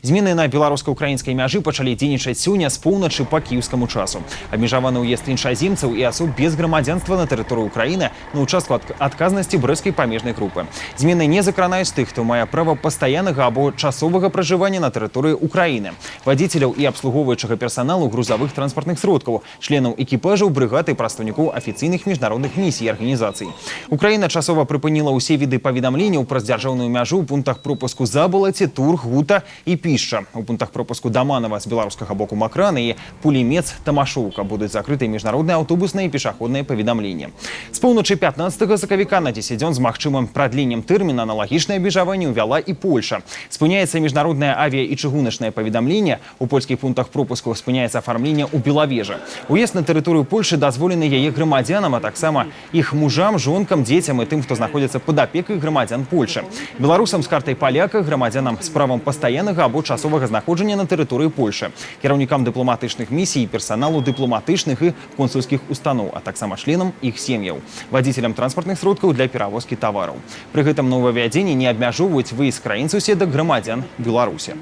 Змены на беларуска-украінскай мяжы пачалі дзейнічаць сёння з поўначы па кіеўскаму часу. Абмежаваны ўезд іншаземцаў і асоб без грамадзянства на тэрыторыі Украіны на участку адказнасці брэсцкай памежнай групы. Змены не закранаюць тых, хто мае права пастаяннага або часовага пражывання на тэрыторыі Украіны, вадзіцеляў і абслугоўваючага персаналу грузавых транспартных сродкаў, членаў экіпажаў брыгад і прадстаўнікоў афіцыйных міжнародных місій і арганізацый. Украіна часова прыпыніла ўсе віды паведамленняў праз дзяржаўную мяжу ў пунктах пропуску Забалаці, Тург, Гута і Пішча. У пунктах пропуску Даманова з беларускага боку Макраны і Пулемец, Тамашоўка будуць закрыты міжнародныя аўтобусныя і пешаходныя паведамленні. З поўначы 15 сакавіка на 10 дзён з магчымым прадленнем тэрміна аналагічнае абмежаванне ўвяла і Польша. Спыняецца міжнароднае авіа- і чыгуначнае паведамленне. У польскіх пунктах пропуску спыняецца афармленне ў Белавежы. Уезд на тэрыторыю Польшы дазволены яе грамадзянам, а таксама іх мужам, жонкам, дзецям і тым, хто знаходзіцца пад апекай грамадзян Польшы. Беларусам з картай паляка, грамадзянам з правам пастаяннага або часовага знаходжання на тэрыторыі Польшы, кіраўнікам дыпламатычных місій, персаналу дыпламатычных і консульскіх устаноў, а таксама членам іх сем'яў, вадзіцелям транспартных сродкаў для перавозкі тавараў. Пры гэтым новаввядзенні не абмяжоўваюць выезд краін суседак грамадзян Беларусі.